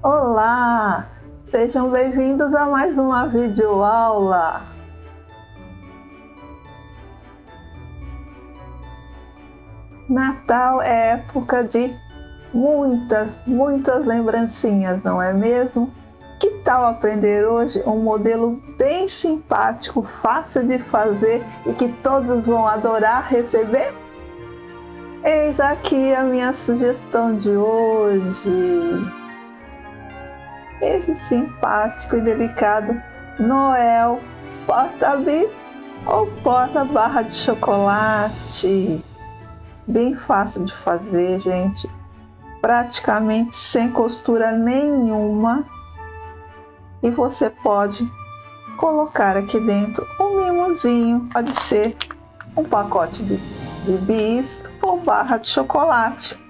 Olá! Sejam bem-vindos a mais uma videoaula. Natal é época de muitas lembrancinhas, não é mesmo? Que tal aprender hoje um modelo bem simpático, fácil de fazer e que todos vão adorar receber? Eis aqui a minha sugestão de hoje. Esse simpático e delicado Noel porta-bis ou porta-barra de chocolate. Bem fácil de fazer, gente. Praticamente sem costura nenhuma. E você pode colocar aqui dentro um mimozinho. Pode ser um pacote de bis ou barra de chocolate.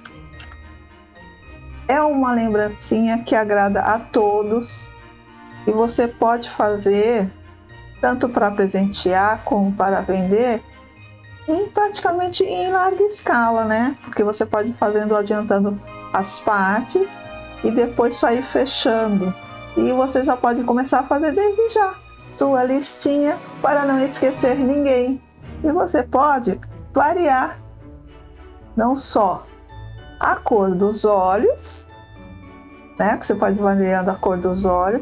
É uma lembrancinha que agrada a todos e você pode fazer tanto para presentear como para vender praticamente em larga escala, né? Porque você pode ir fazendo, adiantando as partes e depois só ir fechando. E você já pode começar a fazer desde já sua listinha para não esquecer ninguém. E você pode variar não só a cor dos olhos, né? Você pode variar a cor dos olhos,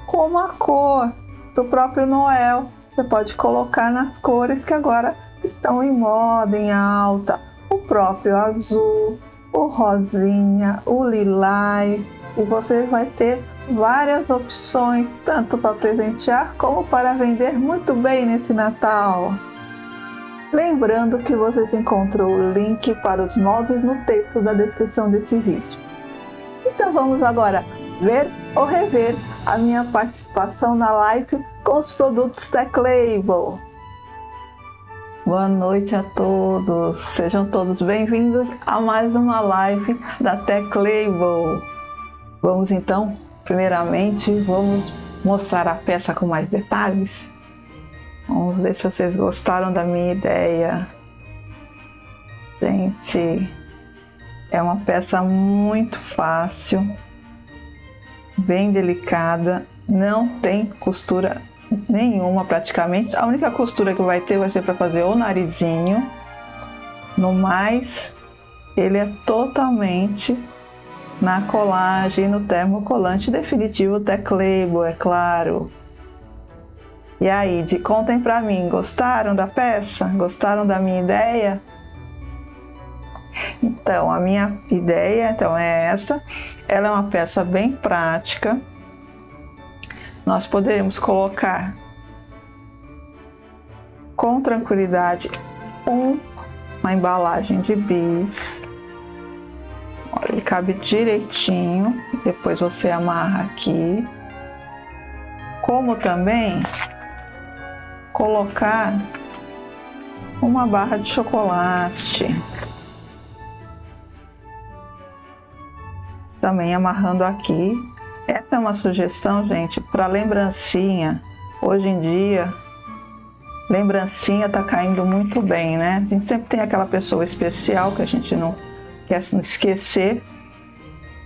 como a cor do próprio Noel. Você pode colocar nas cores que agora estão em moda, em alta. O próprio azul, o rosinha, o lilás. E você vai ter várias opções, tanto para presentear como para vender muito bem nesse Natal. Lembrando que vocês encontram o link para os moldes no texto da descrição desse vídeo. Então vamos agora ver ou rever a minha participação na live com os produtos Teclable. Boa noite a todos, sejam todos bem-vindos a mais uma live da Teclable. Vamos então, primeiramente, vamos mostrar a peça com mais detalhes. Vamos ver se vocês gostaram da minha ideia. Gente, é uma peça muito fácil, bem delicada, não tem costura nenhuma praticamente. A única costura que vai ter vai ser para fazer o narizinho. No mais, ele é totalmente na colagem, no termocolante definitivo Teclable, é claro. E aí, contem pra mim, gostaram da peça? Gostaram da minha ideia? Então, a minha ideia é essa. Ela é uma peça bem prática. Nós poderemos colocar com tranquilidade uma embalagem de bis. Olha, ele cabe direitinho. Depois você amarra aqui. Como também colocar uma barra de chocolate. Também amarrando aqui. Essa é uma sugestão, gente, para lembrancinha. Hoje em dia, lembrancinha tá caindo muito bem, né? A gente sempre tem aquela pessoa especial que a gente não quer esquecer,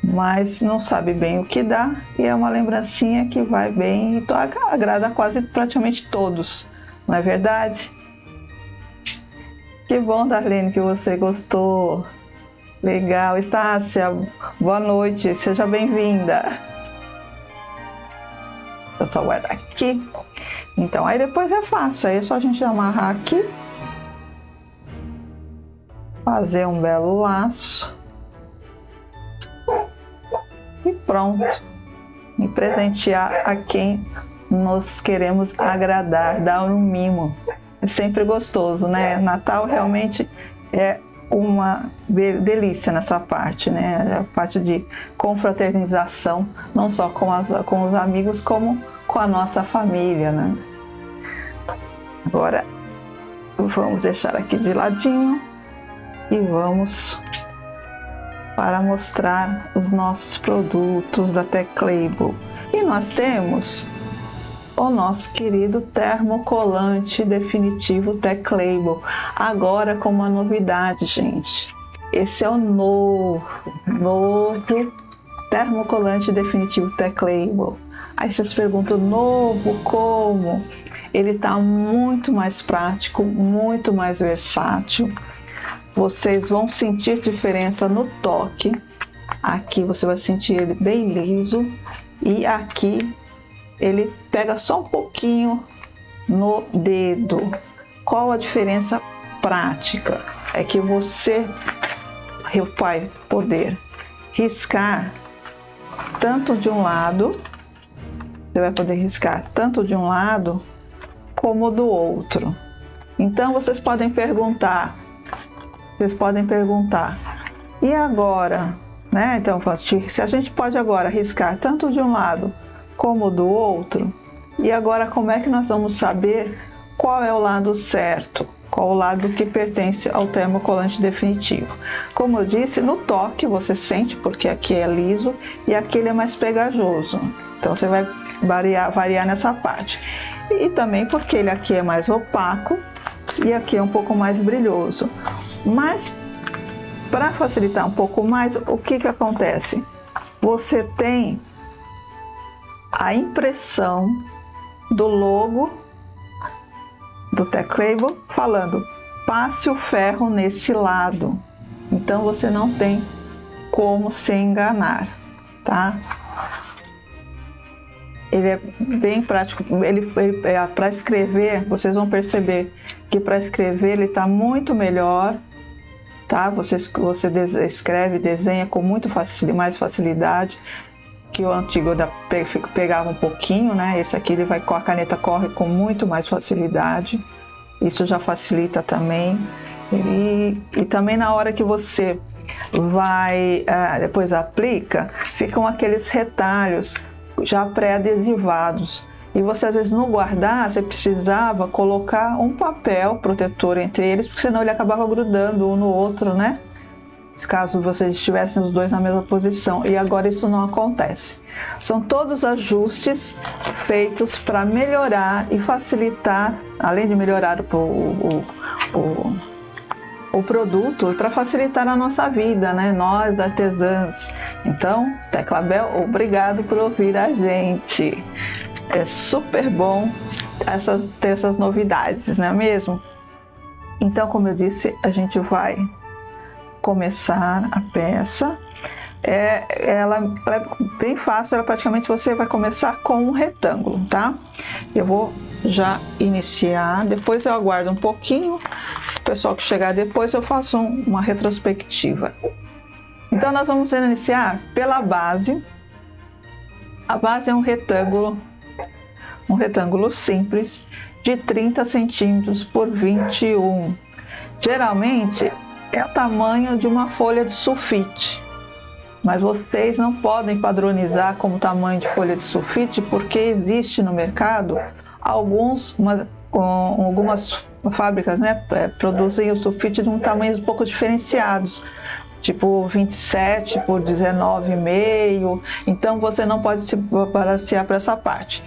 mas não sabe bem o que dá. E é uma lembrancinha que vai bem e agrada quase praticamente todos. Não é verdade? Que bom, Darlene, que você gostou. Legal. Estácia, boa noite, seja bem-vinda. Eu só guardar aqui. Então, aí depois é fácil. Aí é só a gente amarrar aqui. Fazer um belo laço. E pronto. E presentear a quem nós queremos agradar, dar um mimo. É sempre gostoso, né? Natal realmente é uma delícia nessa parte, né? A parte de confraternização, não só com os amigos, como com a nossa família, né? Agora vamos deixar aqui de ladinho e vamos para mostrar os nossos produtos da Teclable. E nós temos o nosso querido termocolante definitivo Teclable. Agora com uma novidade, gente. Esse é o novo termocolante definitivo Teclable. Aí vocês perguntam, novo, como? Ele está muito mais prático, muito mais versátil. Vocês vão sentir diferença no toque. Aqui você vai sentir ele bem liso e aqui ele pega só um pouquinho no dedo. Qual a diferença prática? É que você vai poder riscar tanto de um lado, você vai poder riscar tanto de um lado como do outro. Então vocês podem perguntar, e agora, né? Então, se a gente pode agora riscar tanto de um lado como do outro, e agora como é que nós vamos saber qual é o lado certo? Qual o lado que pertence ao termocolante definitivo? Como eu disse, no toque você sente, porque aqui é liso e aqui ele é mais pegajoso. Então você vai variar nessa parte. E também porque ele aqui é mais opaco e aqui é um pouco mais brilhoso. Mas para facilitar um pouco mais, o que acontece? Você tem a impressão do logo do Teclable falando, passe o ferro nesse lado. Então você não tem como se enganar, tá? Ele é bem prático. Para escrever, vocês vão perceber que para escrever ele está muito melhor, tá? Você escreve, desenha com mais facilidade que o antigo pegava um pouquinho, né? Esse aqui a caneta corre com muito mais facilidade. Isso já facilita também. E também na hora que você depois aplica, ficam aqueles retalhos já pré-adesivados. E você às vezes não guardar, você precisava colocar um papel protetor entre eles, porque senão ele acabava grudando um no outro, né? Caso vocês estivessem os dois na mesma posição. E agora isso não acontece. São todos ajustes feitos para melhorar e facilitar, além de melhorar o produto, para facilitar a nossa vida, né? Nós, artesãs. Então, Teclabel, obrigado por ouvir a gente. É super bom ter essas novidades, não é mesmo? Então, como eu disse, a gente vai começar a peça. Ela é bem fácil, praticamente você vai começar com um retângulo, tá? Eu vou já iniciar, depois eu aguardo um pouquinho, o pessoal que chegar depois eu faço uma retrospectiva. Então nós vamos iniciar pela base. A base é um retângulo simples de 30 centímetros por 21. Geralmente é o tamanho de uma folha de sulfite, mas vocês não podem padronizar como tamanho de folha de sulfite, porque existe no mercado algumas fábricas, né, produzem o sulfite de um tamanho um pouco diferenciados, tipo 27 por 19,5, então você não pode se balancear para essa parte.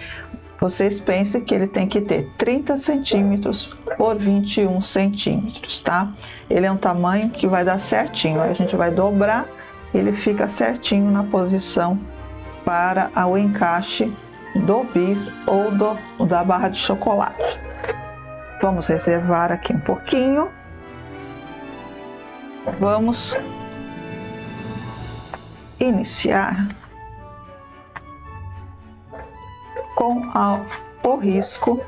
Vocês pensem que ele tem que ter 30 centímetros por 21 centímetros, tá? Ele é um tamanho que vai dar certinho. Aí a gente vai dobrar, ele fica certinho na posição para o encaixe do bis ou da barra de chocolate. Vamos reservar aqui um pouquinho. Vamos iniciar com o risco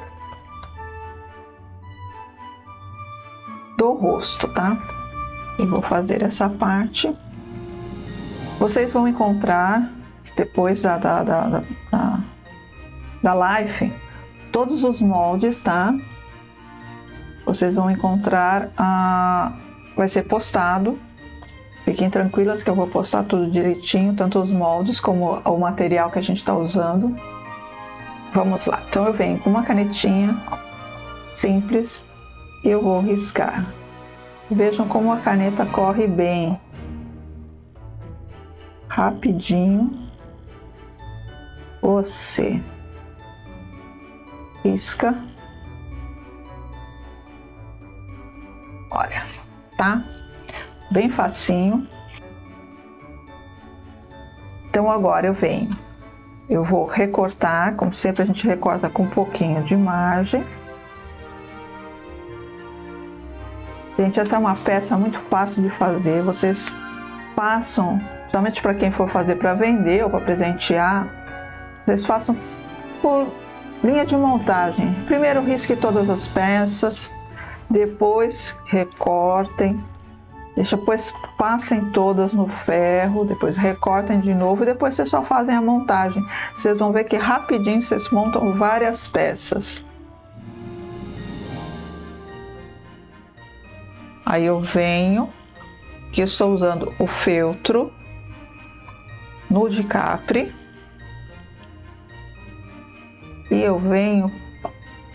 do rosto, tá? E vou fazer essa parte. Vocês vão encontrar depois da live todos os moldes, tá? Vocês vão encontrar, vai ser postado. Fiquem tranquilas que eu vou postar tudo direitinho, tanto os moldes como o material que a gente está usando. Vamos lá, então eu venho com uma canetinha simples e eu vou riscar. Vejam como a caneta corre bem, rapidinho. Você risca, olha, tá? Bem facinho. Então agora eu vou recortar, como sempre a gente recorta com um pouquinho de margem. Gente, essa é uma peça muito fácil de fazer, vocês façam, principalmente para quem for fazer para vender ou para presentear, vocês façam por linha de montagem. Primeiro risque todas as peças, depois recortem, depois passem todas no ferro, depois recortem de novo e depois vocês só fazem a montagem. Vocês vão ver que rapidinho vocês montam várias peças. Aí eu venho, que eu estou usando o feltro Nude Capri, e eu venho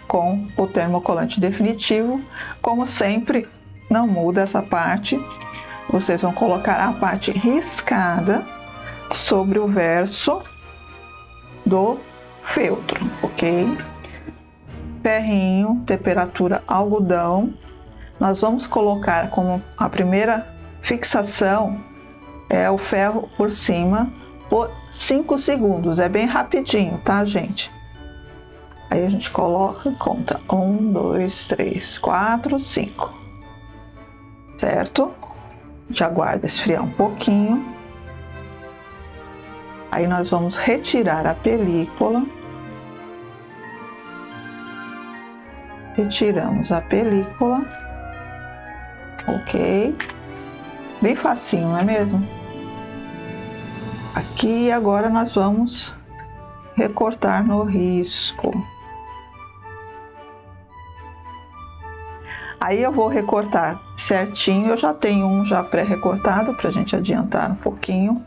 com o termocolante definitivo. Como sempre, não muda essa parte, vocês vão colocar a parte riscada sobre o verso do feltro, ok? Ferrinho, temperatura algodão. Nós vamos colocar como a primeira fixação o ferro por cima por 5 segundos. É bem rapidinho, tá, gente? Aí a gente coloca, conta 1, 2, 3, 4, 5. Certo? A gente aguarda esfriar um pouquinho. Aí nós vamos retirar a película. Retiramos a película. Ok, bem facinho, não é mesmo? Aqui agora nós vamos recortar no risco. Aí eu vou recortar certinho, eu já tenho um já pré-recortado para a gente adiantar um pouquinho.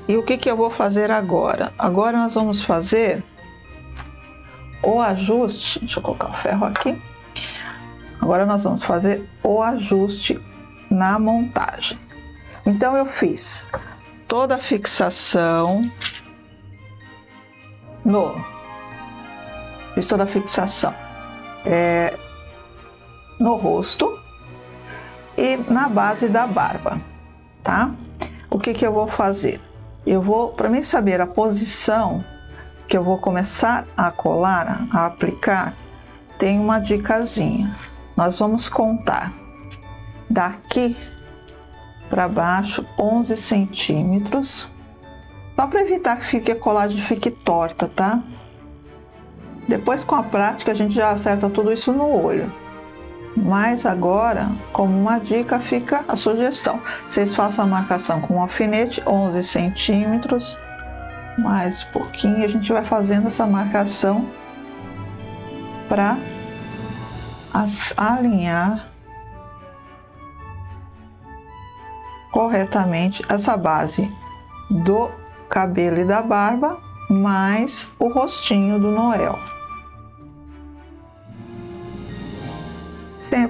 E o que eu vou fazer agora? Agora nós vamos fazer o ajuste, deixa eu colocar o ferro aqui. Agora nós vamos fazer o ajuste na montagem. Então eu fiz toda a fixação no rosto e na base da barba, tá? O que eu vou fazer? Eu vou, para mim saber a posição que eu vou começar a colar, a aplicar, tem uma dicasinha. Nós vamos contar daqui para baixo 11 centímetros, só para evitar que a colagem fique torta, tá? Depois com a prática a gente já acerta tudo isso no olho. Mas agora, como uma dica, fica a sugestão. Vocês façam a marcação com um alfinete, 11 centímetros, mais um pouquinho, a gente vai fazendo essa marcação para alinhar corretamente essa base do cabelo e da barba mais o rostinho do Noel.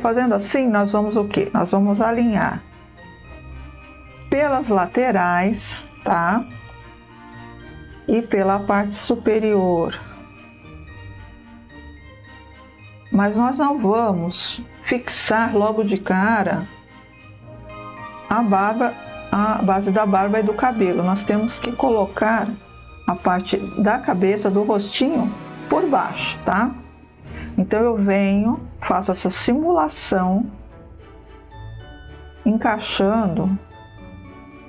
Fazendo assim, nós vamos o quê? Nós vamos alinhar pelas laterais, tá? E pela parte superior. Mas nós não vamos fixar logo de cara a barba, a base da barba e do cabelo. Nós temos que colocar a parte da cabeça, do rostinho, por baixo, tá? Então eu venho, faço essa simulação, encaixando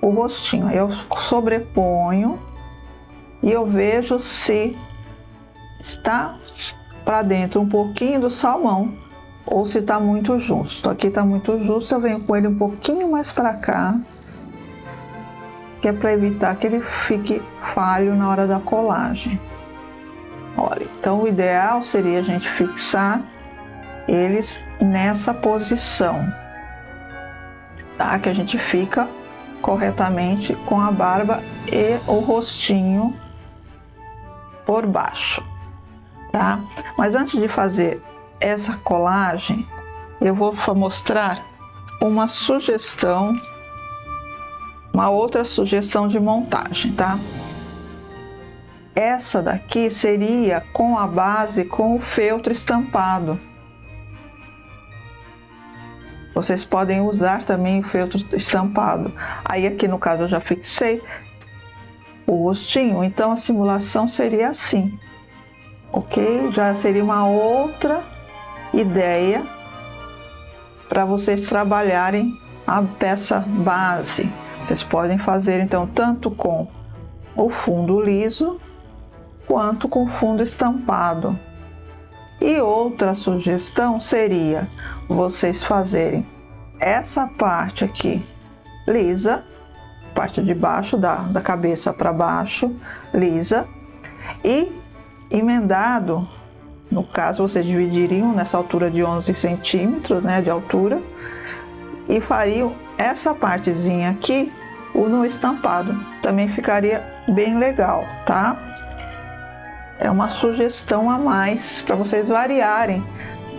o rostinho. Aí eu sobreponho e eu vejo se está para dentro um pouquinho do salmão ou se está muito justo. Aqui está muito justo, eu venho com ele um pouquinho mais para cá, que é para evitar que ele fique falho na hora da colagem. Olha, então o ideal seria a gente fixar eles nessa posição, tá? Que a gente fica corretamente com a barba e o rostinho por baixo, tá? Mas antes de fazer essa colagem, eu vou mostrar uma sugestão, uma outra sugestão de montagem, tá? Essa daqui seria com a base com o feltro estampado. Vocês podem usar também o feltro estampado. Aí aqui no caso eu já fixei o rostinho, então a simulação seria assim, ok? Já seria uma outra ideia para vocês trabalharem a peça base. Vocês podem fazer então tanto com o fundo liso quanto com fundo estampado. E outra sugestão seria vocês fazerem essa parte aqui lisa, parte de baixo da cabeça para baixo, lisa, e emendado, no caso vocês dividiriam nessa altura de 11 centímetros, né, de altura, e fariam essa partezinha aqui no estampado. Também ficaria bem legal, tá? É uma sugestão a mais para vocês variarem,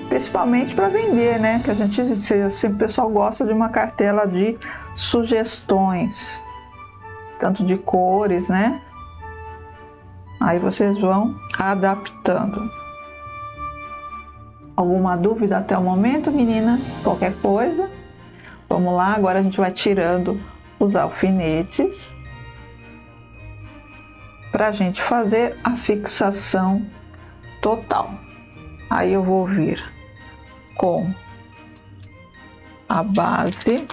principalmente para vender, né? Que a gente, assim, o pessoal gosta de uma cartela de sugestões, tanto de cores, né? Aí vocês vão adaptando. Alguma dúvida até o momento, meninas? Qualquer coisa? Vamos lá, agora a gente vai tirando os alfinetes para a gente fazer a fixação total. Aí eu vou vir com a base,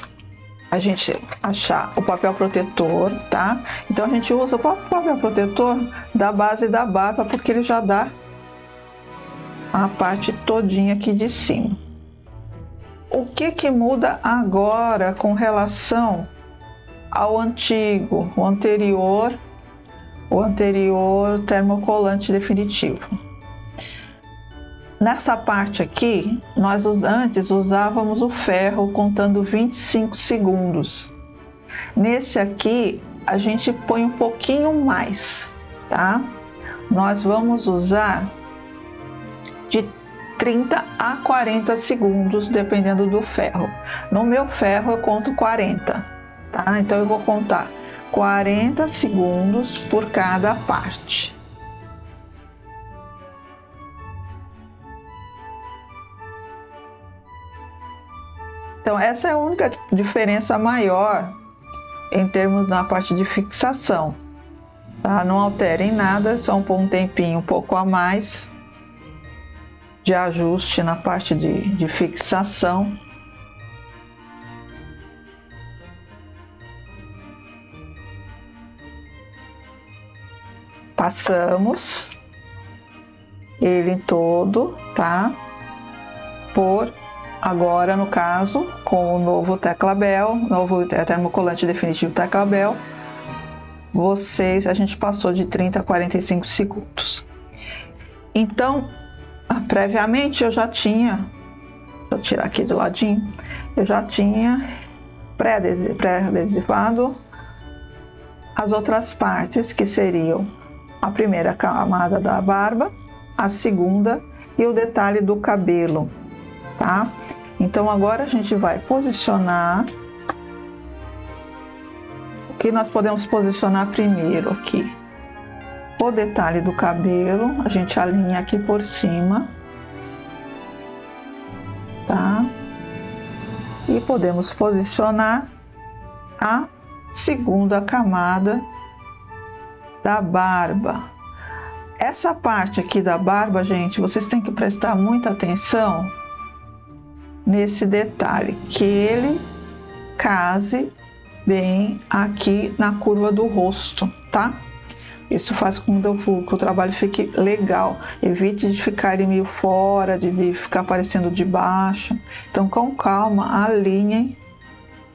a gente achar o papel protetor, tá? Então a gente usa o papel protetor da base da barba, porque ele já dá a parte todinha aqui de cima. O que muda agora com relação ao antigo, o anterior termocolante definitivo? Nessa parte aqui, nós antes usávamos o ferro contando 25 segundos. Nesse aqui, a gente põe um pouquinho mais, tá? Nós vamos usar de 30 a 40 segundos, dependendo do ferro. No meu ferro eu conto 40, tá? Então eu vou contar 40 segundos por cada parte. Então essa é a única diferença maior em termos da parte de fixação, tá? Não alterem nada, só um tempinho um pouco a mais de ajuste na parte de fixação. Passamos ele em todo, tá? Por agora, no caso, com o novo Teclabel, novo termocolante definitivo Teclabel, a gente passou de 30 a 45 segundos. Então, previamente eu já tinha, vou tirar aqui do ladinho, eu já tinha pré-adesivado as outras partes, que seriam a primeira camada da barba, a segunda e o detalhe do cabelo, tá? Então agora a gente vai posicionar. O que nós podemos posicionar primeiro aqui? O detalhe do cabelo, a gente alinha aqui por cima, tá? E podemos posicionar a segunda camada da barba. Essa parte aqui da barba, gente, vocês têm que prestar muita atenção nesse detalhe, que ele case bem aqui na curva do rosto, tá? Isso faz com que o trabalho fique legal. Evite de ficar meio fora, de ficar aparecendo de baixo. Então, com calma, alinhem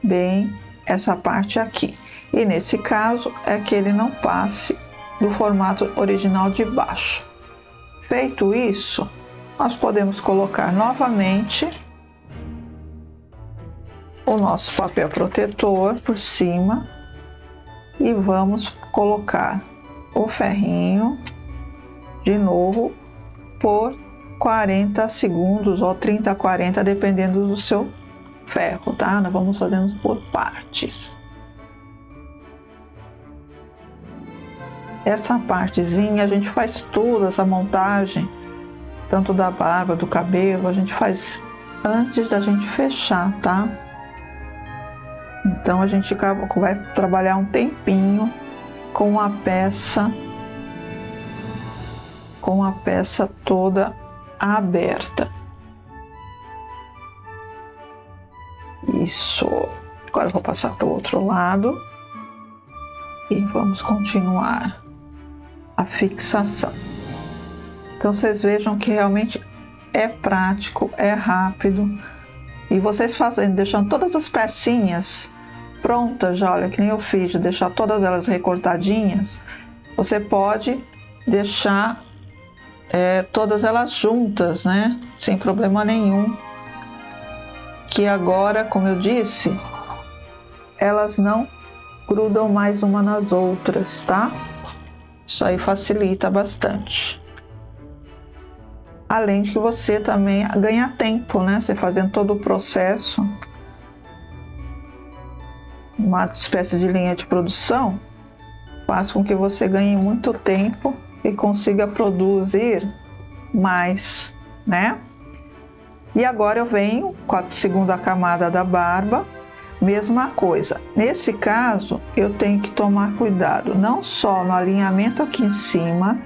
bem essa parte aqui. E nesse caso, é que ele não passe do formato original de baixo. Feito isso, nós podemos colocar novamente o nosso papel protetor por cima e vamos colocar o ferrinho de novo por 40 segundos ou 30 a 40, dependendo do seu ferro, tá? Nós vamos fazendo por partes. Essa partezinha a gente faz toda essa montagem, tanto da barba, do cabelo, a gente faz antes da gente fechar, tá? Então a gente vai trabalhar um tempinho com a peça toda aberta. Isso. Agora eu vou passar para o outro lado e vamos continuar a fixação. Então vocês vejam que realmente é prático, é rápido. E vocês fazendo, deixando todas as pecinhas prontas, já olha, que nem eu fiz, de deixar todas elas recortadinhas, você pode deixar todas elas juntas, né? Sem problema nenhum. Que agora, como eu disse, elas não grudam mais uma nas outras, tá? Isso aí facilita bastante. Além de que você também ganha tempo, né? Você fazendo todo o processo, uma espécie de linha de produção, faz com que você ganhe muito tempo e consiga produzir mais, né? E agora eu venho com a segunda camada da barba, mesma coisa. Nesse caso, eu tenho que tomar cuidado, não só no alinhamento aqui em cima,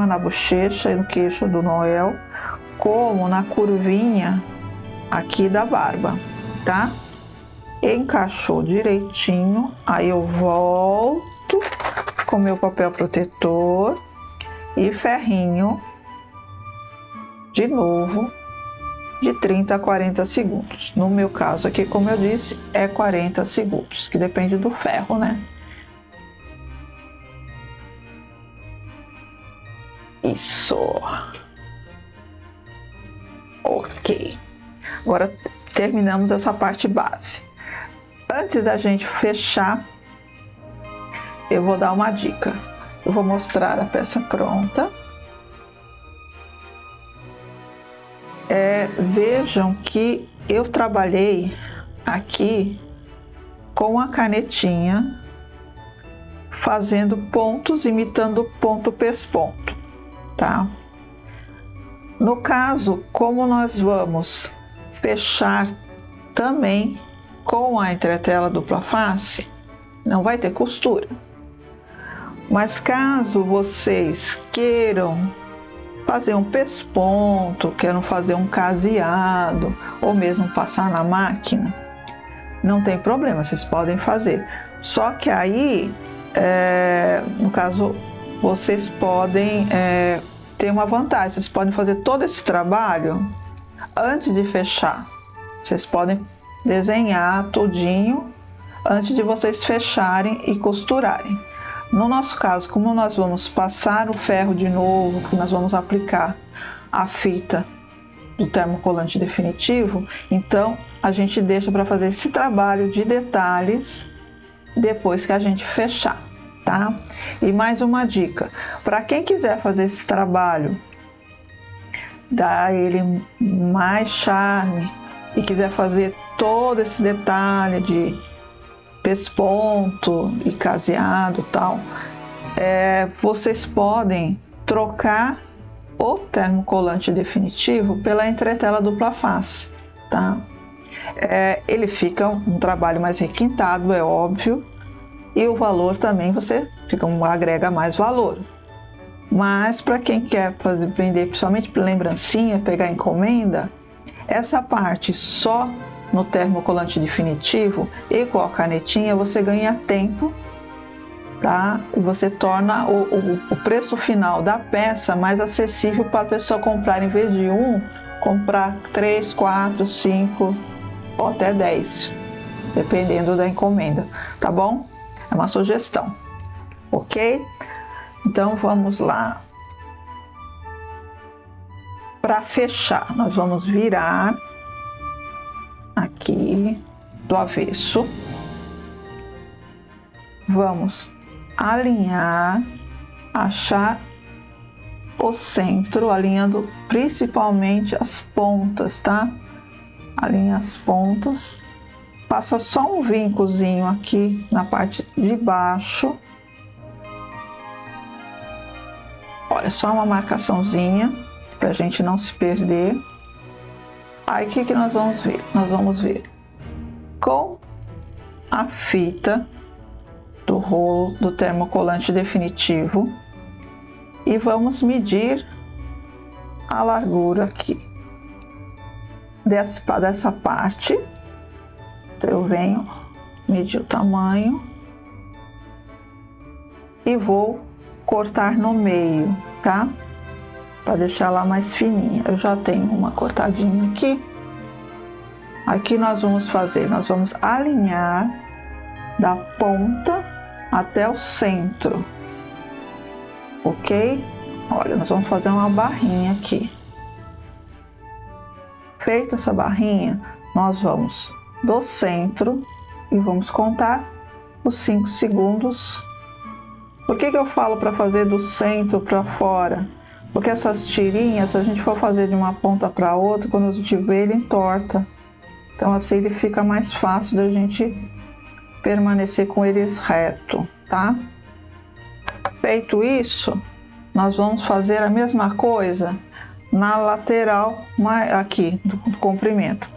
na bochecha e no queixo do Noel, como na curvinha aqui da barba, tá? Encaixou direitinho, aí eu volto com meu papel protetor e ferrinho de novo de 30 a 40 segundos. No meu caso aqui, como eu disse, é 40 segundos, que depende do ferro, né? Isso. Ok. Agora terminamos essa parte base. Antes da gente fechar, eu vou dar uma dica. Eu vou mostrar a peça pronta. Vejam que eu trabalhei aqui com a canetinha, fazendo pontos, imitando ponto pesponto, tá? No caso, como nós vamos fechar também com a entretela dupla face, não vai ter costura. Mas caso vocês queiram fazer um pesponto, queiram fazer um caseado, ou mesmo passar na máquina, não tem problema, vocês podem fazer. Só que aí, no caso, vocês podem ter uma vantagem, vocês podem fazer todo esse trabalho antes de fechar. Vocês podem desenhar tudinho antes de vocês fecharem e costurarem. No nosso caso, como nós vamos passar o ferro de novo, que nós vamos aplicar a fita do termocolante definitivo, então a gente deixa para fazer esse trabalho de detalhes depois que a gente fechar, tá? E mais uma dica, para quem quiser fazer esse trabalho, dar ele mais charme e quiser fazer todo esse detalhe de pesponto e caseado e tal, vocês podem trocar o termocolante definitivo pela entretela dupla face, tá? Ele fica um trabalho mais requintado, é óbvio, e o valor também agrega mais valor. Mas para quem quer vender principalmente por lembrancinha, pegar encomenda, essa parte só no termocolante definitivo e com a canetinha você ganha tempo, tá? E você torna o preço final da peça mais acessível para a pessoa comprar, em vez de comprar 3, 4, 5 ou até 10, dependendo da encomenda, tá bom? É uma sugestão, ok? Então vamos lá. Para fechar, nós vamos virar aqui do avesso, vamos alinhar, achar o centro, alinhando principalmente as pontas, tá? Alinha as pontas, passa só um vincozinho aqui na parte de baixo, olha, só uma marcaçãozinha pra gente não se perder. Aí o que nós vamos ver? Nós vamos ver com a fita do rolo do termocolante definitivo e vamos medir a largura aqui dessa parte. Então eu venho medir o tamanho e vou cortar no meio, tá? Para deixar ela mais fininha. Eu já tenho uma cortadinha aqui. Aqui nós vamos fazer, nós vamos alinhar da ponta até o centro, ok? Olha, nós vamos fazer uma barrinha aqui. Feita essa barrinha, nós vamos do centro e vamos contar os 5 segundos. Por que eu falo para fazer do centro para fora? Porque essas tirinhas, se a gente for fazer de uma ponta para outra, quando a gente vê, ele entorta. Então assim ele fica mais fácil da gente permanecer com eles reto, tá? Feito isso, nós vamos fazer a mesma coisa na lateral aqui do comprimento.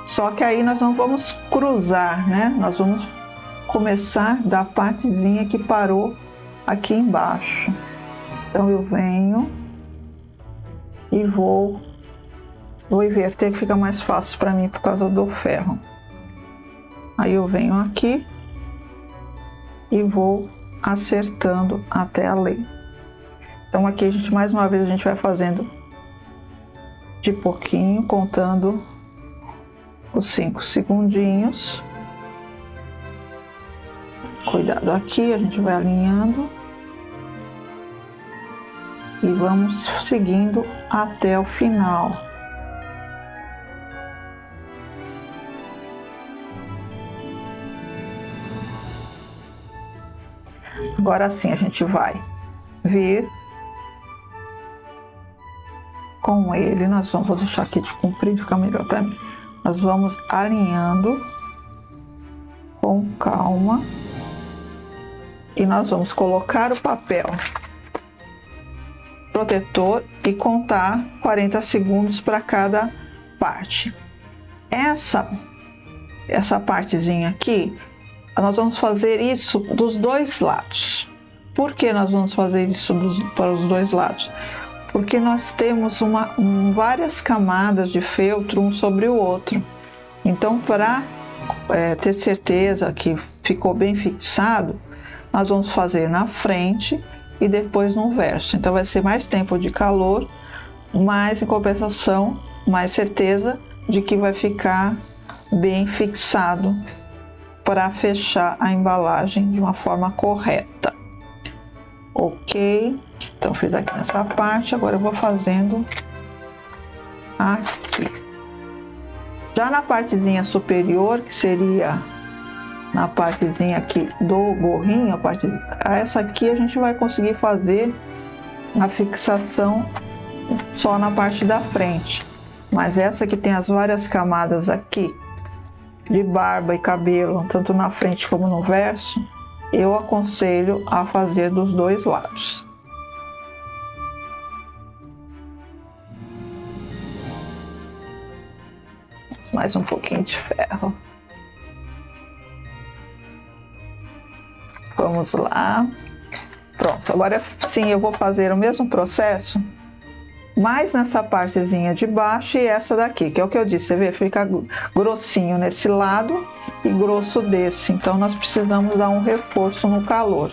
Só que aí nós não vamos cruzar, né? Nós vamos começar da partezinha que parou aqui embaixo. Então eu venho e vou inverter, que fica mais fácil para mim por causa do ferro. Aí eu venho aqui e vou acertando até ali. Então aqui a gente, mais uma vez, a gente vai fazendo de pouquinho, contando os 5 segundinhos. Cuidado aqui, a gente vai alinhando e vamos seguindo até o final. Agora sim a gente vai vir com ele, nós vamos, vou deixar aqui de comprido, fica melhor para mim. Nós vamos alinhando com calma e nós vamos colocar o papel protetor e contar 40 segundos para cada parte. Essa partezinha aqui, nós vamos fazer isso dos dois lados. Por que nós vamos fazer isso para os dois lados? Porque nós temos várias camadas de feltro um sobre o outro. Então, para ter certeza que ficou bem fixado, nós vamos fazer na frente e depois no verso. Então vai ser mais tempo de calor, mas em compensação, mais certeza de que vai ficar bem fixado para fechar a embalagem de uma forma correta. Ok, então fiz aqui nessa parte, agora eu vou fazendo aqui. Já na partezinha superior, que seria na partezinha aqui do gorrinho, essa aqui a gente vai conseguir fazer a fixação só na parte da frente. Mas essa que tem as várias camadas aqui, de barba e cabelo, tanto na frente como no verso, eu aconselho a fazer dos dois lados. Mais um pouquinho de ferro. Vamos lá. Pronto, agora sim eu vou fazer o mesmo processo, mas nessa partezinha de baixo e essa daqui, que é o que eu disse, você vê, fica grossinho nesse lado e grosso desse, então nós precisamos dar um reforço no calor.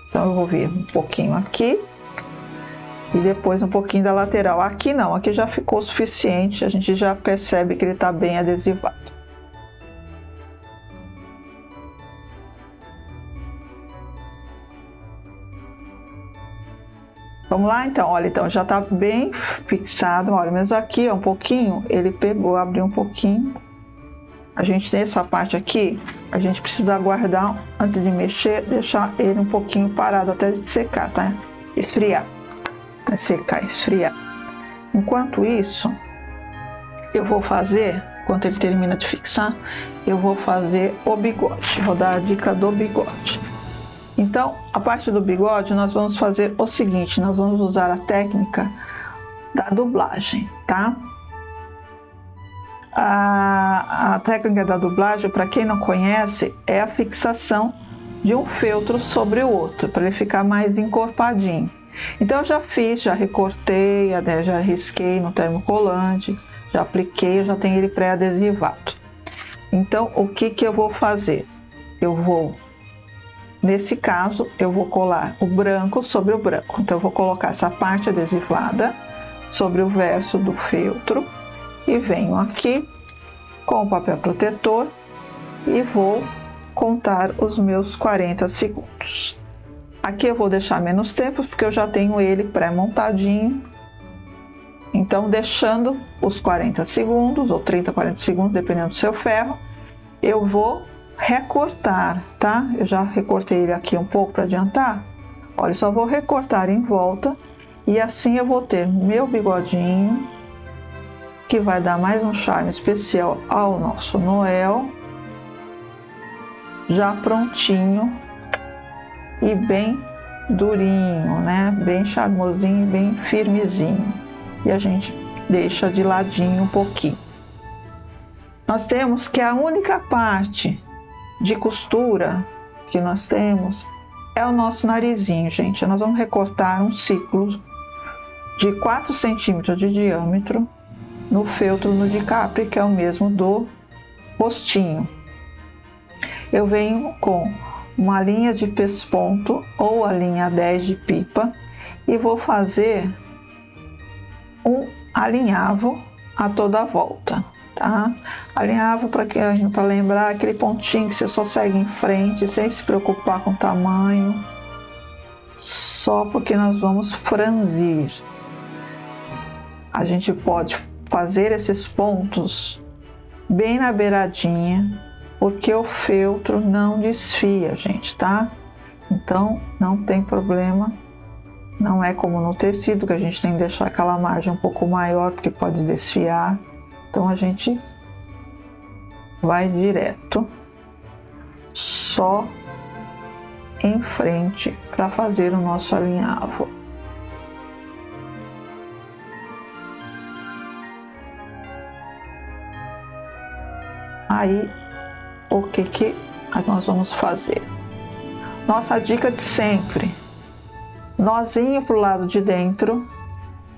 Então eu vou vir um pouquinho aqui e depois um pouquinho da lateral. Aqui não, aqui já ficou o suficiente, a gente já percebe que ele está bem adesivado. Vamos lá então, olha, então já tá bem fixado, olha, mas aqui ó, um pouquinho, ele pegou, abriu um pouquinho. A gente tem essa parte aqui, a gente precisa aguardar, antes de mexer, deixar ele um pouquinho parado até secar, tá? Esfriar, secar, esfriar. Enquanto isso, eu vou fazer, enquanto ele termina de fixar, eu vou fazer o bigode, vou dar a dica do bigode. Então, a parte do bigode, nós vamos fazer o seguinte, nós vamos usar a técnica da dublagem, tá? A técnica da dublagem, para quem não conhece, é a fixação de um feltro sobre o outro, para ele ficar mais encorpadinho. Então eu já fiz, já recortei, já risquei no termocolante, já apliquei, eu já tenho ele pré-adesivado. Então o que eu vou fazer? Nesse caso, eu vou colar o branco sobre o branco. Então eu vou colocar essa parte adesivada sobre o verso do feltro e venho aqui com o papel protetor e vou contar os meus 40 segundos. Aqui eu vou deixar menos tempo porque eu já tenho ele pré-montadinho. Então, deixando os 40 segundos ou 30, 40 segundos, dependendo do seu ferro, eu vou recortar, tá? Eu já recortei ele aqui um pouco para adiantar. Olha, só vou recortar em volta e assim eu vou ter meu bigodinho, que vai dar mais um charme especial ao nosso Noel, já prontinho e bem durinho, né? Bem charmosinho, bem firmezinho. E a gente deixa de ladinho um pouquinho. Nós temos que a única parte de costura que nós temos é o nosso narizinho, gente. Nós vamos recortar um círculo de 4 centímetros de diâmetro no feltro Nude Capri, que é o mesmo do rostinho. Eu venho com uma linha de pesponto ou a linha 10 de pipa e vou fazer um alinhavo a toda a volta, tá? Alinhavo, para lembrar, aquele pontinho que você só segue em frente sem se preocupar com o tamanho, só porque nós vamos franzir. A gente pode fazer esses pontos bem na beiradinha, porque o feltro não desfia, gente, tá? Então não tem problema, não é como no tecido que a gente tem que deixar aquela margem um pouco maior porque pode desfiar. Então a gente vai direto só em frente para fazer o nosso alinhavo. Aí, o que nós vamos fazer? Nossa dica de sempre: nozinho para o lado de dentro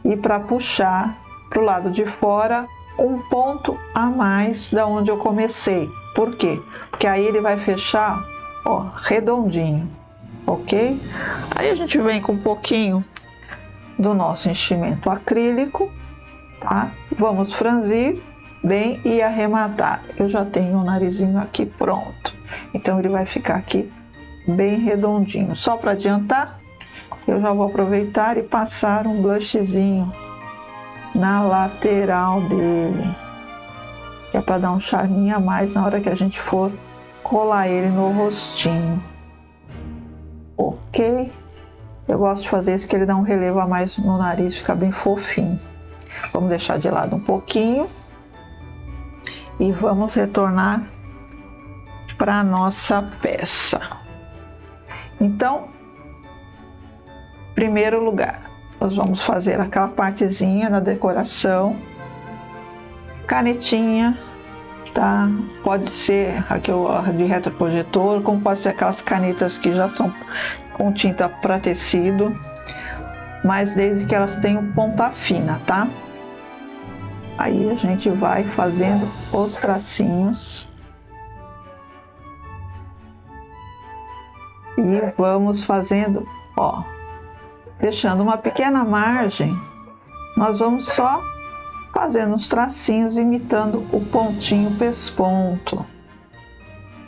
e para puxar para o lado de fora um ponto a mais da onde eu comecei. Por quê? Porque aí ele vai fechar, ó, redondinho, ok? Aí a gente vem com um pouquinho do nosso enchimento acrílico, tá? Vamos franzir bem e arrematar. Eu já tenho o narizinho aqui pronto, então ele vai ficar aqui bem redondinho. Só para adiantar, eu já vou aproveitar e passar um blushzinho na lateral dele, que é para dar um charminho a mais na hora que a gente for colar ele no rostinho, ok? Eu gosto de fazer isso, que ele dá um relevo a mais no nariz, fica bem fofinho. Vamos deixar de lado um pouquinho e vamos retornar para a nossa peça. Então, em primeiro lugar, nós vamos fazer aquela partezinha da decoração, canetinha, tá? Pode ser aquela de retroprojetor, como pode ser aquelas canetas que já são com tinta para tecido, mas desde que elas tenham ponta fina, tá? Aí a gente vai fazendo os tracinhos e vamos fazendo, ó, deixando uma pequena margem. Nós vamos só fazendo os tracinhos imitando o pontinho pesponto.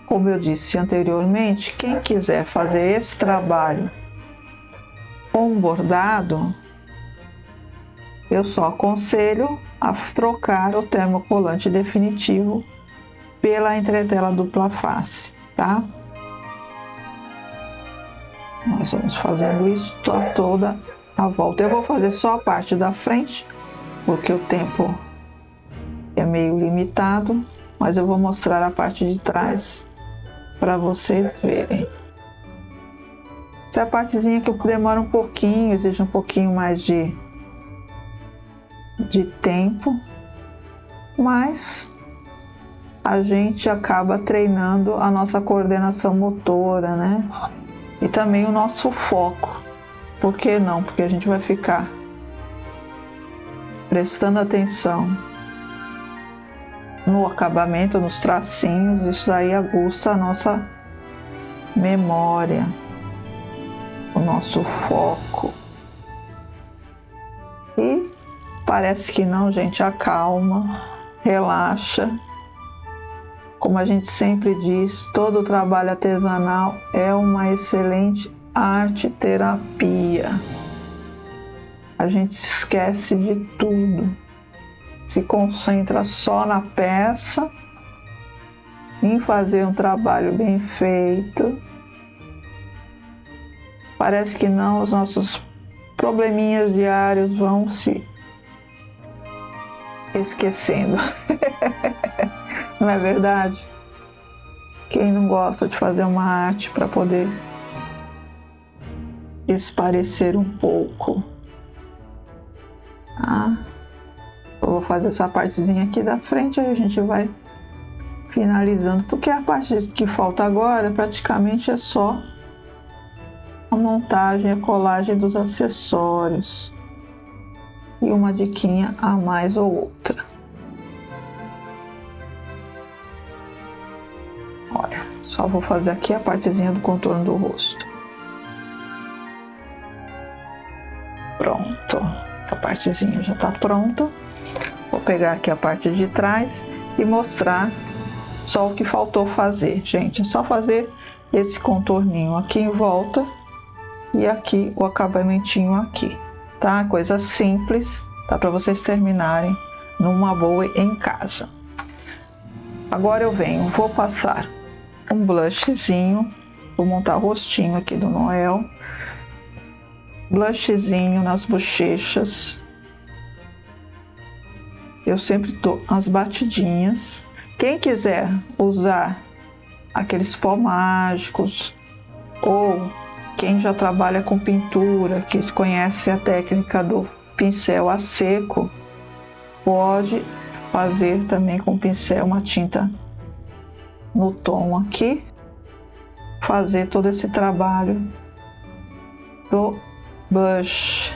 Como eu disse anteriormente, quem quiser fazer esse trabalho com bordado, eu só aconselho a trocar o termocolante definitivo pela entretela dupla face, tá? Nós vamos fazendo isso toda a volta. Eu vou fazer só a parte da frente, porque o tempo é meio limitado, mas eu vou mostrar a parte de trás para vocês verem. Essa é a partezinha que demora um pouquinho, exige um pouquinho mais de tempo, mas a gente acaba treinando a nossa coordenação motora, né? E também o nosso foco. Por que não? Porque a gente vai ficar prestando atenção no acabamento, nos tracinhos. Isso aí aguça a nossa memória, o nosso foco. E parece que não, gente, acalma, relaxa. Como a gente sempre diz, todo trabalho artesanal é uma excelente arte-terapia. A gente esquece de tudo, se concentra só na peça, em fazer um trabalho bem feito. Parece que não, os nossos probleminhas diários vão se esquecendo. Não é verdade? Quem não gosta de fazer uma arte para poder esparecer um pouco? Eu vou fazer essa partezinha aqui da frente, aí a gente vai finalizando, porque a parte que falta agora praticamente é só a montagem, a colagem dos acessórios e uma diquinha a mais ou outra. Olha, só vou fazer aqui a partezinha do contorno do rosto. Pronto, a partezinha já está pronta. Vou pegar aqui a parte de trás e mostrar só o que faltou fazer. Gente, é só fazer esse contorninho aqui em volta e aqui o acabamentinho aqui, tá? Coisa simples, tá? Para vocês terminarem numa boa em casa. Agora eu venho, vou passar um blushzinho, vou montar o rostinho aqui do Noel. Blushzinho nas bochechas. Eu sempre dou as batidinhas. Quem quiser usar aqueles pó mágicos, ou quem já trabalha com pintura, que conhece a técnica do pincel a seco, pode fazer também com pincel uma tinta no tom aqui, fazer todo esse trabalho do blush,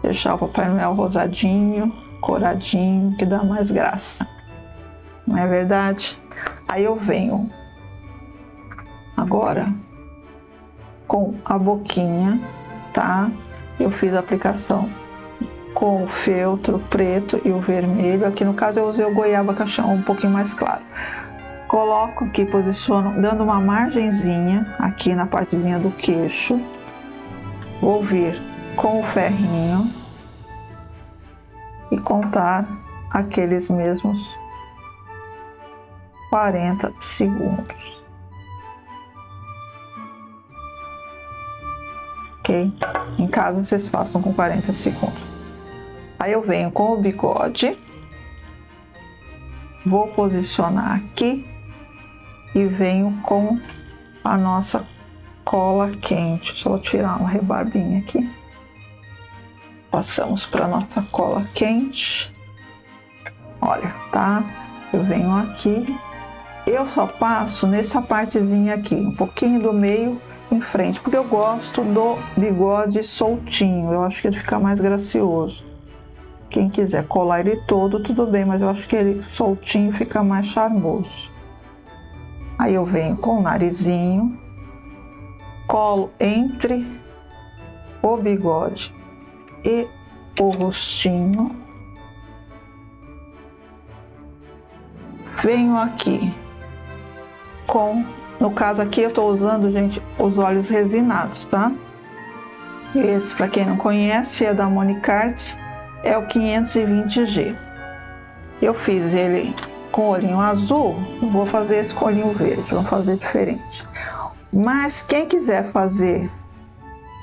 deixar o Papai Noel rosadinho, coradinho, que dá mais graça, não é verdade? Aí eu venho agora com a boquinha, tá? Eu fiz a aplicação com o feltro preto e o vermelho. Aqui no caso eu usei o goiaba caixão um pouquinho mais claro. Coloco aqui, posiciono, dando uma margenzinha aqui na partezinha do queixo. Vou vir com o ferrinho e contar aqueles mesmos 40 segundos. Ok? Em casa vocês façam com 40 segundos. Aí eu venho com o bigode, vou posicionar aqui e venho com a nossa cola quente. Só vou tirar uma rebarbinha aqui. Passamos para nossa cola quente. Olha, tá? Eu venho aqui. Eu só passo nessa partezinha aqui, um pouquinho do meio em frente, porque eu gosto do bigode soltinho. Eu acho que ele fica mais gracioso. Quem quiser colar ele todo, tudo bem, mas eu acho que ele soltinho fica mais charmoso. Aí eu venho com o narizinho, colo entre o bigode e o rostinho. Venho aqui com, no caso aqui eu estou usando, gente, os olhos resinados, tá? Esse, para quem não conhece, é da Monique Arts, é o 520G. Eu fiz ele com olhinho azul, vou fazer esse com olhinho verde, vamos fazer diferente. Mas quem quiser fazer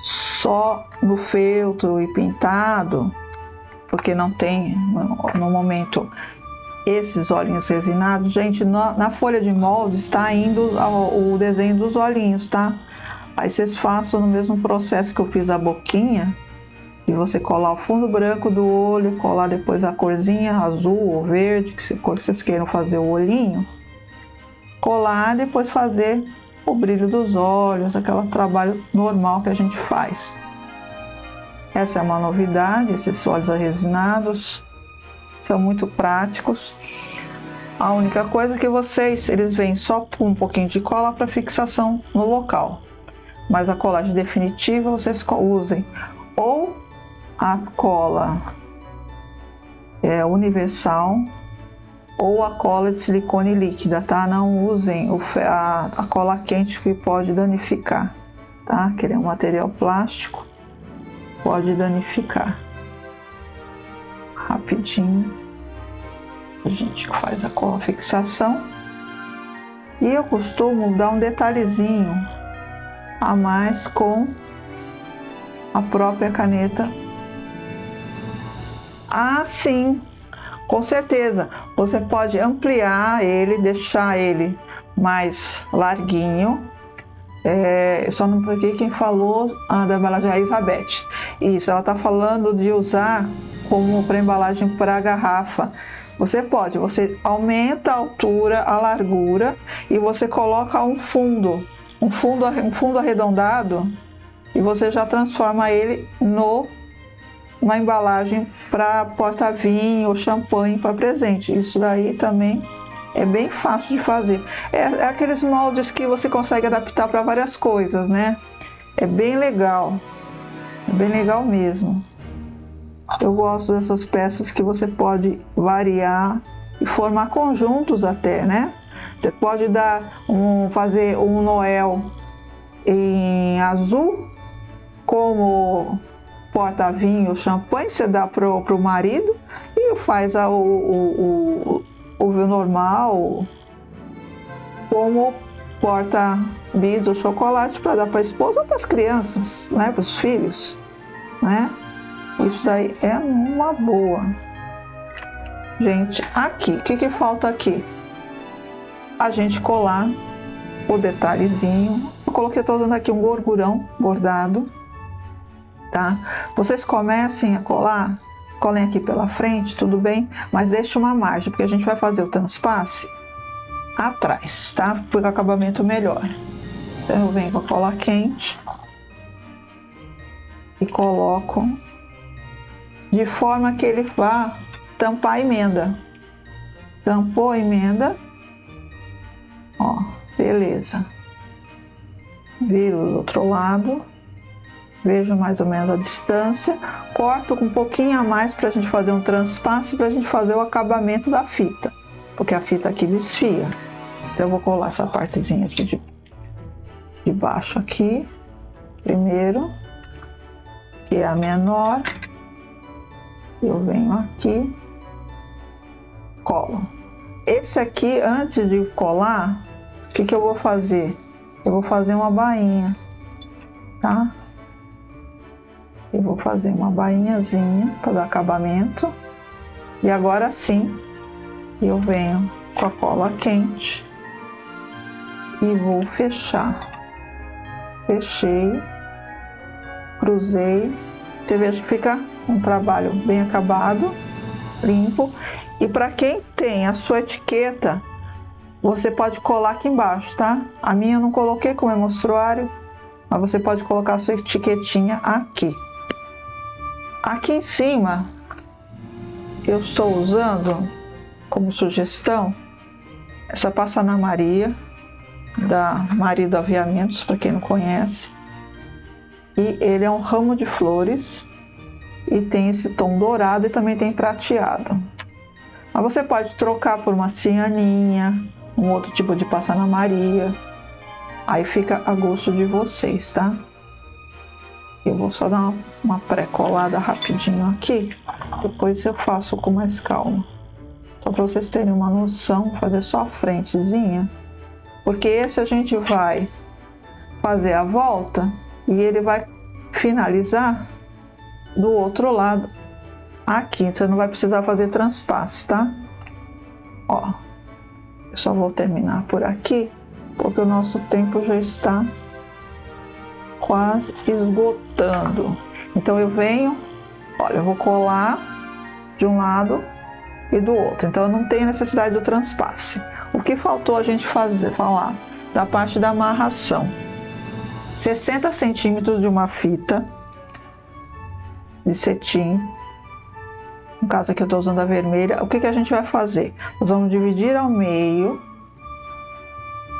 só no feltro e pintado, porque não tem no momento esses olhinhos resinados, gente, na folha de molde está indo o desenho dos olhinhos, tá? Aí vocês façam no mesmo processo que eu fiz a boquinha, e você colar o fundo branco do olho, colar depois a corzinha azul ou verde, que cor que vocês queiram fazer o olhinho, colar, depois fazer o brilho dos olhos, aquele trabalho normal que a gente faz. Essa é uma novidade, esses olhos arresinados são muito práticos. A única coisa é que eles vêm só com um pouquinho de cola para fixação no local. Mas a colagem definitiva vocês usem ou a cola universal ou a cola de silicone líquida, tá? Não usem a cola quente, que pode danificar, tá? Que ele é um material plástico, pode danificar. Rapidinho a gente faz a cola fixação. E eu costumo dar um detalhezinho a mais com a própria caneta. Ah, sim, com certeza. Você pode ampliar ele, deixar ele mais larguinho. Eu só não peguei quem falou da embalagem, a Elizabeth. Isso, ela está falando de usar como para embalagem para garrafa. Você aumenta a altura, a largura e você coloca um fundo arredondado e você já transforma ele na embalagem para porta-vinho ou champanhe para presente. Isso daí também é bem fácil de fazer. É aqueles moldes que você consegue adaptar para várias coisas, né? É bem legal mesmo. Eu gosto dessas peças que você pode variar e formar conjuntos até, né? Você pode fazer um Noel em azul como porta-vinho, champanhe, você dá pro marido e faz o normal como porta-bis do chocolate para dar para a esposa ou para as crianças, né? Para os filhos, né? Isso daí é uma boa. Gente, aqui, o que falta aqui? A gente colar o detalhezinho. Eu tô dando aqui um gorgurão bordado, tá? Vocês comecem a colar, colhem aqui pela frente, tudo bem? Mas deixe uma margem, porque a gente vai fazer o transpasse atrás, tá? Fica o acabamento melhor. Então eu venho com a cola quente e coloco de forma que ele vá tampar a emenda. Tampou a emenda, ó, beleza. Viro do outro lado, vejo mais ou menos a distância, corto com um pouquinho a mais para a gente fazer um transpasse, para a gente fazer o acabamento da fita, porque a fita aqui desfia. Então eu vou colar essa partezinha aqui de baixo aqui, primeiro, que é a menor. Eu venho aqui, colo. Esse aqui, antes de colar, o que eu vou fazer? Eu vou fazer uma bainha, tá? Eu vou fazer uma bainhazinha para dar acabamento. E agora sim, eu venho com a cola quente e vou fechar. Fechei, cruzei. Você veja que fica um trabalho bem acabado, limpo. E para quem tem a sua etiqueta, você pode colar aqui embaixo, tá? A minha eu não coloquei como é mostruário, mas você pode colocar a sua etiquetinha aqui. Aqui em cima, eu estou usando como sugestão essa Passa Ana Maria, da Marido Aviamentos, para quem não conhece. E ele é um ramo de flores e tem esse tom dourado e também tem prateado. Mas você pode trocar por uma cianinha, um outro tipo de Passa Ana Maria. Aí fica a gosto de vocês, tá? Eu vou só dar uma pré-colada rapidinho aqui, depois eu faço com mais calma. Só para vocês terem uma noção, fazer só a frentezinha, porque esse a gente vai fazer a volta e ele vai finalizar do outro lado aqui. Você não vai precisar fazer transpasse, tá? Ó, eu só vou terminar por aqui, porque o nosso tempo já está quase esgotando. Então eu venho, olha, eu vou colar de um lado e do outro, então eu não tenho necessidade do transpasse. O que faltou a gente falar da parte da amarração? 60 centímetros de uma fita de cetim. No caso aqui eu estou usando a vermelha. O que a gente vai fazer? Nós vamos dividir ao meio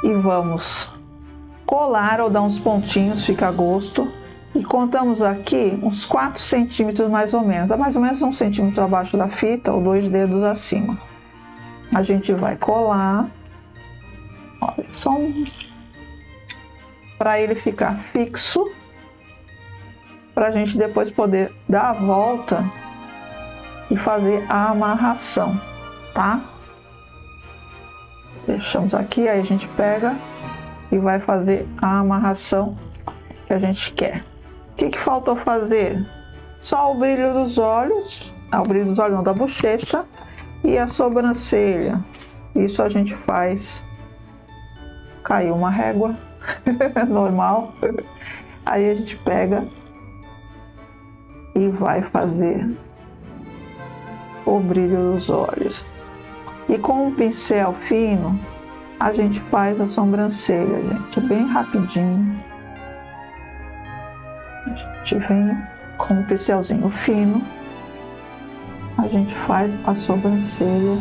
e vamos colar ou dar uns pontinhos, fica a gosto. E contamos aqui uns 4 centímetros mais ou menos. É mais ou menos 1 centímetro abaixo da fita ou 2 dedos acima. A gente vai colar. Olha, só para ele ficar fixo. Para a gente depois poder dar a volta e fazer a amarração, tá? Deixamos aqui, aí a gente pega e vai fazer a amarração que a gente quer. O que faltou fazer? Só o brilho dos olhos, o brilho dos olhos não, da bochecha e a sobrancelha. Isso a gente faz. Caiu uma régua, normal. Aí a gente pega e vai fazer o brilho dos olhos. E com um pincel fino, a gente faz a sobrancelha, gente, bem rapidinho. A gente vem com um pincelzinho fino, a gente faz a sobrancelha.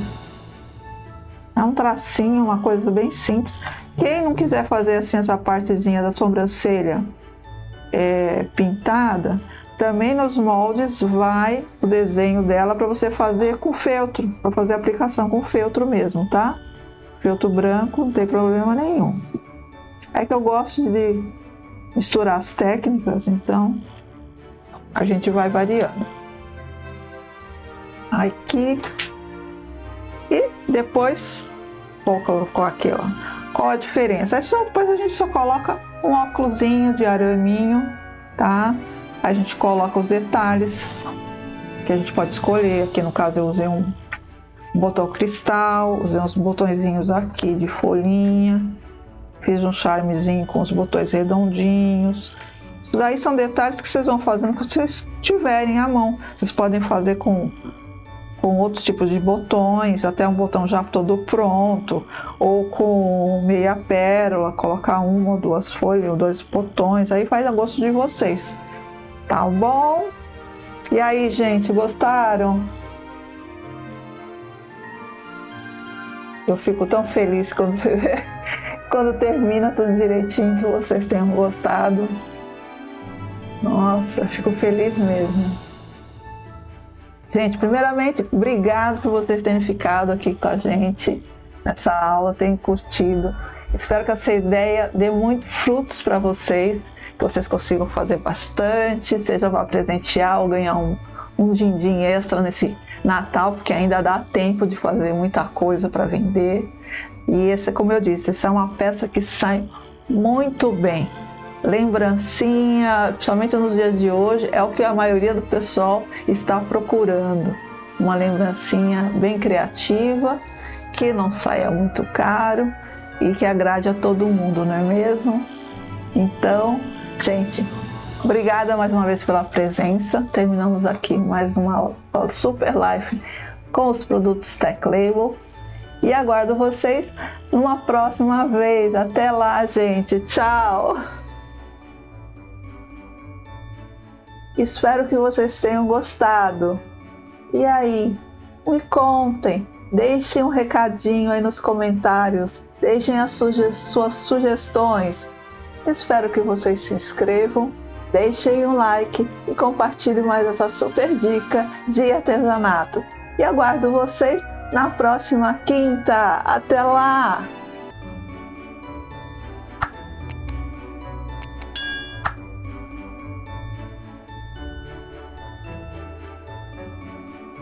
É um tracinho, uma coisa bem simples. Quem não quiser fazer assim essa partezinha da sobrancelha pintada, também nos moldes vai o desenho dela para você fazer com feltro, para fazer a aplicação com feltro mesmo, tá? Feltro branco, não tem problema nenhum. É que eu gosto de misturar as técnicas, então a gente vai variando. Aqui. E depois, vou colocar aqui, ó. Qual a diferença? Depois a gente só coloca um óculosinho de araminho, tá? A gente coloca os detalhes que a gente pode escolher. Aqui no caso eu usei um botão cristal, usei uns botõezinhos aqui de folhinha, fiz um charmezinho com os botões redondinhos. Isso daí são detalhes que vocês vão fazendo quando vocês tiverem à mão. Vocês podem fazer com outros tipos de botões, até um botão já todo pronto, ou com meia pérola, colocar 1 ou 2 folhas ou 2 botões, aí faz a gosto de vocês. Tá bom? E aí, gente, gostaram? Eu fico tão feliz quando termina tudo direitinho, que vocês tenham gostado. Nossa, fico feliz mesmo. Gente, primeiramente, obrigado por vocês terem ficado aqui com a gente nessa aula, terem curtido. Espero que essa ideia dê muitos frutos para vocês, que vocês consigam fazer bastante, seja para presentear ou ganhar um din-din extra nesse Natal, porque ainda dá tempo de fazer muita coisa para vender. E esse, como eu disse, essa é uma peça que sai muito bem. Lembrancinha, principalmente nos dias de hoje, é o que a maioria do pessoal está procurando. Uma lembrancinha bem criativa, que não saia muito caro e que agrade a todo mundo, não é mesmo? Então, gente, obrigada mais uma vez pela presença. Terminamos aqui mais uma super live com os produtos Tech Label. E aguardo vocês numa próxima vez. Até lá, gente. Tchau! Espero que vocês tenham gostado. E aí, me contem, deixem um recadinho aí nos comentários, deixem as suas sugestões. Espero que vocês se inscrevam, deixem um like e compartilhem mais essa super dica de artesanato. E aguardo vocês na próxima quinta. Até lá!